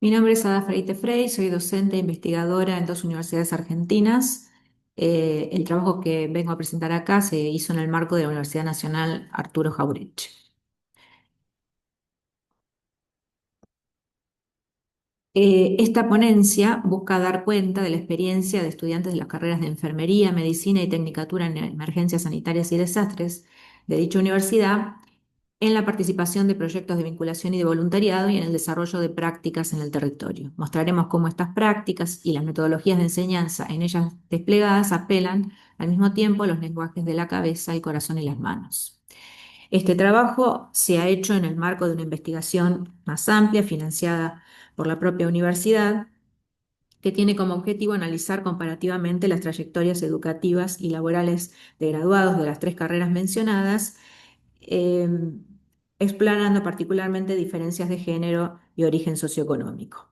Mi nombre es Ada Freite Frey, soy docente e investigadora en dos universidades argentinas. El trabajo que vengo a presentar acá se hizo en el marco de la Universidad Nacional Arturo Jauretche. Esta ponencia busca dar cuenta de la experiencia de estudiantes de las carreras de Enfermería, Medicina y Tecnicatura en Emergencias Sanitarias y Desastres de dicha universidad en la participación de proyectos de vinculación y de voluntariado y en el desarrollo de prácticas en el territorio. Mostraremos cómo estas prácticas y las metodologías de enseñanza en ellas desplegadas apelan al mismo tiempo a los lenguajes de la cabeza, el corazón y las manos. Este trabajo se ha hecho en el marco de una investigación más amplia, financiada por la propia universidad, que tiene como objetivo analizar comparativamente las trayectorias educativas y laborales de graduados de las tres carreras mencionadas, eh, explorando particularmente diferencias de género y origen socioeconómico.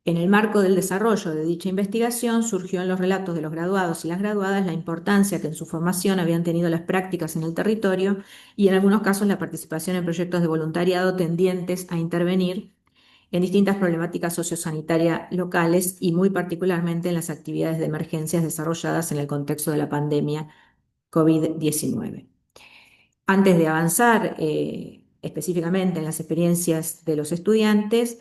En el marco del desarrollo de dicha investigación surgió en los relatos de los graduados y las graduadas la importancia que en su formación habían tenido las prácticas en el territorio y en algunos casos la participación en proyectos de voluntariado tendientes a intervenir en distintas problemáticas sociosanitarias locales y muy particularmente en las actividades de emergencias desarrolladas en el contexto de la pandemia COVID-19. Antes de avanzar específicamente en las experiencias de los estudiantes,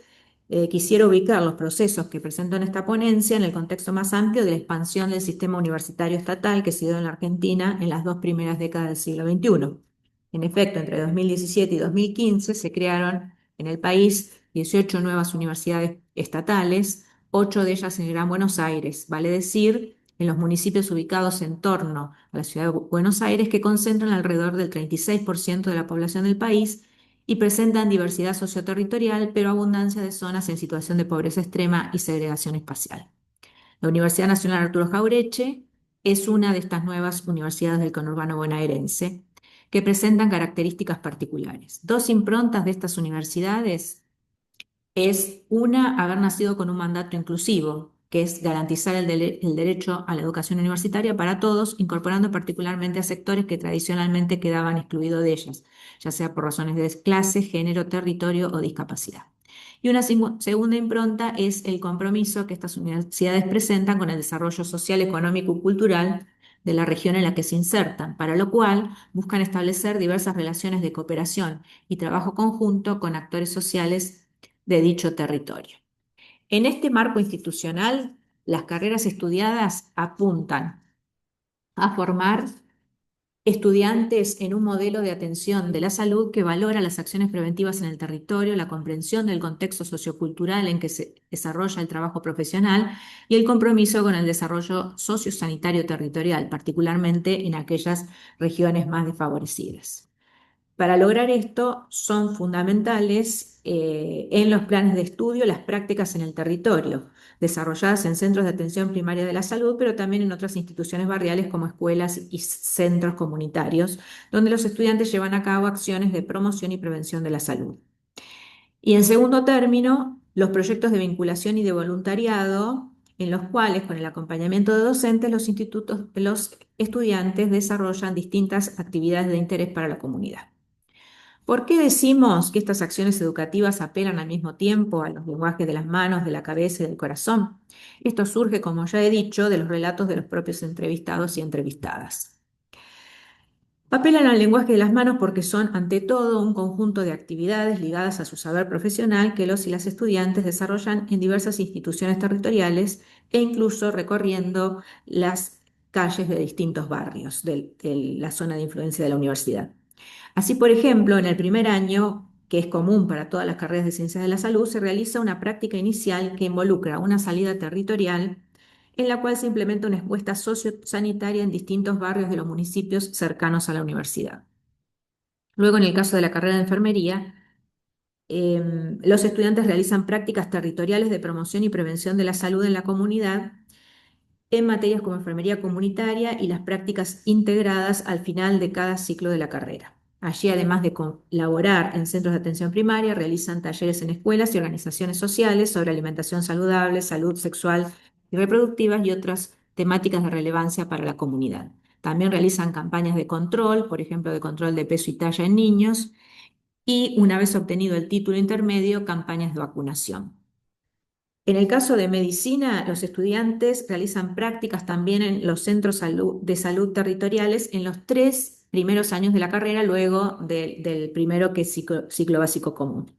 quisiera ubicar los procesos que presento en esta ponencia en el contexto más amplio de la expansión del sistema universitario estatal que se dio en la Argentina en las dos primeras décadas del siglo XXI. En efecto, entre 2017 y 2015 se crearon en el país 18 nuevas universidades estatales, 8 de ellas en el Gran Buenos Aires, vale decir, en los municipios ubicados en torno a la ciudad de Buenos Aires, que concentran alrededor del 36% de la población del país y presentan diversidad socioterritorial, pero abundancia de zonas en situación de pobreza extrema y segregación espacial. La Universidad Nacional Arturo Jauretche es una de estas nuevas universidades del conurbano bonaerense que presentan características particulares. Dos improntas de estas universidades es una, haber nacido con un mandato inclusivo, que es garantizar el derecho a la educación universitaria para todos, incorporando particularmente a sectores que tradicionalmente quedaban excluidos de ellas, ya sea por razones de clase, género, territorio o discapacidad. Y una segunda impronta es el compromiso que estas universidades presentan con el desarrollo social, económico y cultural de la región en la que se insertan, para lo cual buscan establecer diversas relaciones de cooperación y trabajo conjunto con actores sociales de dicho territorio. En este marco institucional, las carreras estudiadas apuntan a formar estudiantes en un modelo de atención de la salud que valora las acciones preventivas en el territorio, la comprensión del contexto sociocultural en que se desarrolla el trabajo profesional y el compromiso con el desarrollo sociosanitario territorial, particularmente en aquellas regiones más desfavorecidas. Para lograr esto son fundamentales en los planes de estudio las prácticas en el territorio, desarrolladas en centros de atención primaria de la salud, pero también en otras instituciones barriales como escuelas y centros comunitarios, donde los estudiantes llevan a cabo acciones de promoción y prevención de la salud. Y en segundo término, los proyectos de vinculación y de voluntariado, en los cuales, con el acompañamiento de docentes, los estudiantes desarrollan distintas actividades de interés para la comunidad. ¿Por qué decimos que estas acciones educativas apelan al mismo tiempo a los lenguajes de las manos, de la cabeza y del corazón? Esto surge, como ya he dicho, de los relatos de los propios entrevistados y entrevistadas. Apelan al lenguaje de las manos porque son, ante todo, un conjunto de actividades ligadas a su saber profesional que los y las estudiantes desarrollan en diversas instituciones territoriales e incluso recorriendo las calles de distintos barrios de la zona de influencia de la universidad. Así, por ejemplo, en el primer año, que es común para todas las carreras de ciencias de la salud, se realiza una práctica inicial que involucra una salida territorial en la cual se implementa una encuesta sociosanitaria en distintos barrios de los municipios cercanos a la universidad. Luego, en el caso de la carrera de enfermería, los estudiantes realizan prácticas territoriales de promoción y prevención de la salud en la comunidad en materias como enfermería comunitaria y las prácticas integradas al final de cada ciclo de la carrera. Allí, además de colaborar en centros de atención primaria, realizan talleres en escuelas y organizaciones sociales sobre alimentación saludable, salud sexual y reproductiva y otras temáticas de relevancia para la comunidad. También realizan campañas de control, por ejemplo, de control de peso y talla en niños, y una vez obtenido el título intermedio, campañas de vacunación. En el caso de medicina, los estudiantes realizan prácticas también en los centros de salud territoriales en los 3 primeros años de la carrera, luego del primero que es ciclo básico común,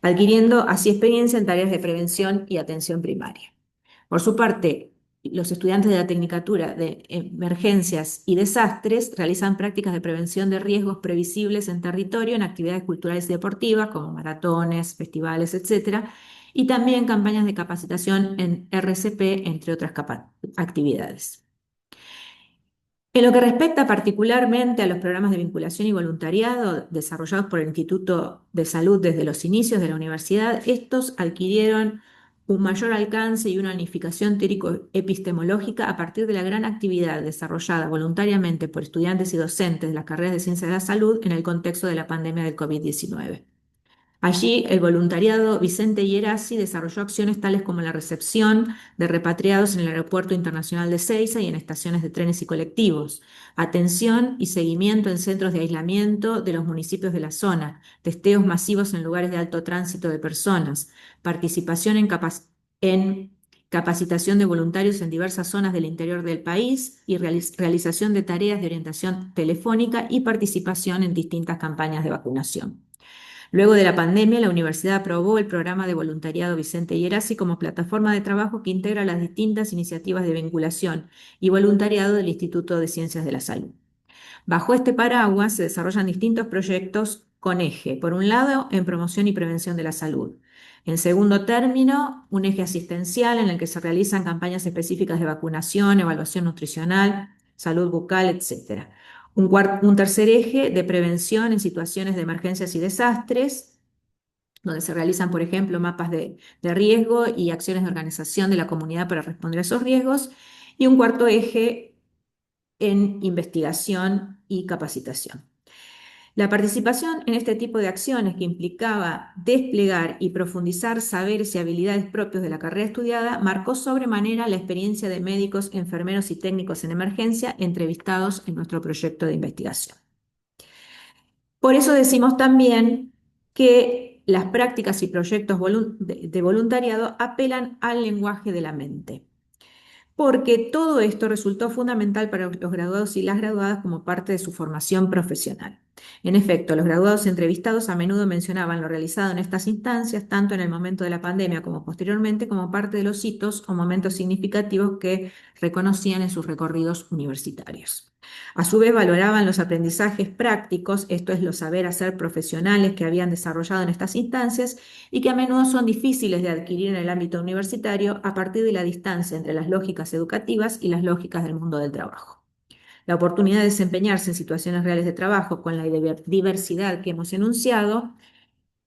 adquiriendo así experiencia en tareas de prevención y atención primaria. Por su parte, los estudiantes de la Tecnicatura de Emergencias y Desastres realizan prácticas de prevención de riesgos previsibles en territorio en actividades culturales y deportivas como maratones, festivales, etcétera, y también campañas de capacitación en RCP, entre otras actividades. En lo que respecta particularmente a los programas de vinculación y voluntariado desarrollados por el Instituto de Salud desde los inicios de la universidad, estos adquirieron un mayor alcance y una unificación teórico-epistemológica a partir de la gran actividad desarrollada voluntariamente por estudiantes y docentes de las carreras de Ciencias de la Salud en el contexto de la pandemia del COVID-19. Allí, el voluntariado Vicente Hierasi desarrolló acciones tales como la recepción de repatriados en el Aeropuerto Internacional de Ezeiza y en estaciones de trenes y colectivos, atención y seguimiento en centros de aislamiento de los municipios de la zona, testeos masivos en lugares de alto tránsito de personas, participación en capacitación de voluntarios en diversas zonas del interior del país y realización de tareas de orientación telefónica y participación en distintas campañas de vacunación. Luego de la pandemia, la universidad aprobó el programa de voluntariado Vicente Hierasi como plataforma de trabajo que integra las distintas iniciativas de vinculación y voluntariado del Instituto de Ciencias de la Salud. Bajo este paraguas se desarrollan distintos proyectos con eje, por un lado, en promoción y prevención de la salud. En segundo término, un eje asistencial en el que se realizan campañas específicas de vacunación, evaluación nutricional, salud bucal, etc. Un tercer eje de prevención en situaciones de emergencias y desastres, donde se realizan, por ejemplo, mapas de riesgo y acciones de organización de la comunidad para responder a esos riesgos. Y un cuarto eje en investigación y capacitación. La participación en este tipo de acciones, que implicaba desplegar y profundizar saberes y habilidades propios de la carrera estudiada, marcó sobremanera la experiencia de médicos, enfermeros y técnicos en emergencia entrevistados en nuestro proyecto de investigación. Por eso decimos también que las prácticas y proyectos de voluntariado apelan al lenguaje de la mente, porque todo esto resultó fundamental para los graduados y las graduadas como parte de su formación profesional. En efecto, los graduados entrevistados a menudo mencionaban lo realizado en estas instancias, tanto en el momento de la pandemia como posteriormente, como parte de los hitos o momentos significativos que reconocían en sus recorridos universitarios. A su vez, valoraban los aprendizajes prácticos, esto es, los saber hacer profesionales que habían desarrollado en estas instancias y que a menudo son difíciles de adquirir en el ámbito universitario a partir de la distancia entre las lógicas educativas y las lógicas del mundo del trabajo. La oportunidad de desempeñarse en situaciones reales de trabajo con la diversidad que hemos enunciado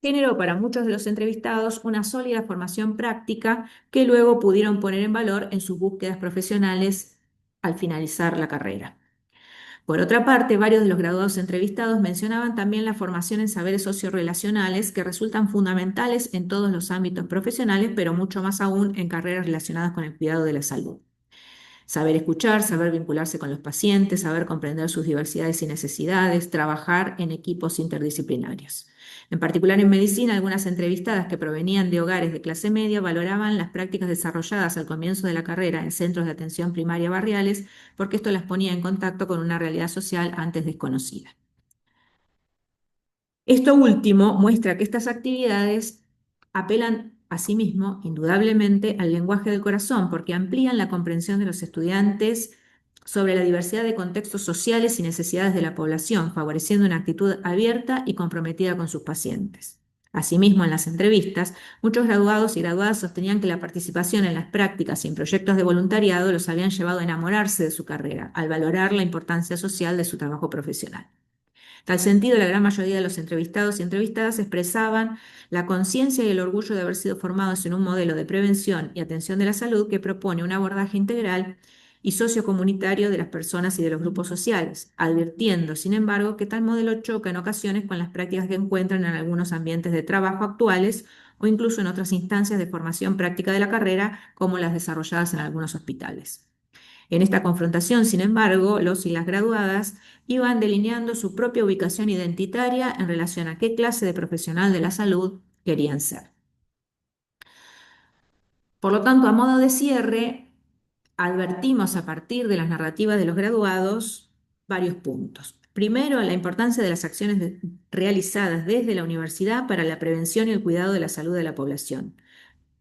generó para muchos de los entrevistados una sólida formación práctica que luego pudieron poner en valor en sus búsquedas profesionales al finalizar la carrera. Por otra parte, varios de los graduados entrevistados mencionaban también la formación en saberes sociorrelacionales que resultan fundamentales en todos los ámbitos profesionales, pero mucho más aún en carreras relacionadas con el cuidado de la salud. Saber escuchar, saber vincularse con los pacientes, saber comprender sus diversidades y necesidades, trabajar en equipos interdisciplinarios. En particular en medicina, algunas entrevistadas que provenían de hogares de clase media valoraban las prácticas desarrolladas al comienzo de la carrera en centros de atención primaria barriales, porque esto las ponía en contacto con una realidad social antes desconocida. Esto último muestra que estas actividades apelan asimismo, indudablemente, al lenguaje del corazón, porque amplían la comprensión de los estudiantes sobre la diversidad de contextos sociales y necesidades de la población, favoreciendo una actitud abierta y comprometida con sus pacientes. Asimismo, en las entrevistas, muchos graduados y graduadas sostenían que la participación en las prácticas y en proyectos de voluntariado los habían llevado a enamorarse de su carrera, al valorar la importancia social de su trabajo profesional. En tal sentido, la gran mayoría de los entrevistados y entrevistadas expresaban la conciencia y el orgullo de haber sido formados en un modelo de prevención y atención de la salud que propone un abordaje integral y sociocomunitario de las personas y de los grupos sociales, advirtiendo, sin embargo, que tal modelo choca en ocasiones con las prácticas que encuentran en algunos ambientes de trabajo actuales o incluso en otras instancias de formación práctica de la carrera, como las desarrolladas en algunos hospitales. En esta confrontación, sin embargo, los y las graduadas iban delineando su propia ubicación identitaria en relación a qué clase de profesional de la salud querían ser. Por lo tanto, a modo de cierre, advertimos a partir de las narrativas de los graduados varios puntos. Primero, la importancia de las acciones realizadas desde la universidad para la prevención y el cuidado de la salud de la población,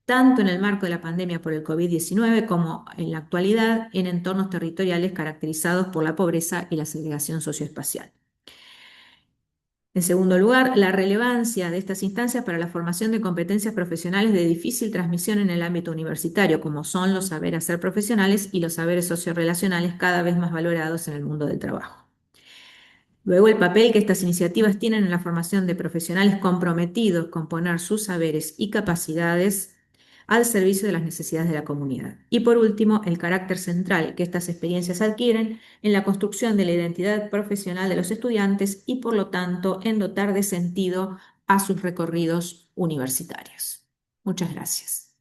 tanto en el marco de la pandemia por el COVID-19 como en la actualidad en entornos territoriales caracterizados por la pobreza y la segregación socioespacial. En segundo lugar, la relevancia de estas instancias para la formación de competencias profesionales de difícil transmisión en el ámbito universitario, como son los saberes hacer profesionales y los saberes sociorrelacionales cada vez más valorados en el mundo del trabajo. Luego, el papel que estas iniciativas tienen en la formación de profesionales comprometidos con poner sus saberes y capacidades al servicio de las necesidades de la comunidad. Y por último, el carácter central que estas experiencias adquieren en la construcción de la identidad profesional de los estudiantes y, por lo tanto, en dotar de sentido a sus recorridos universitarios. Muchas gracias.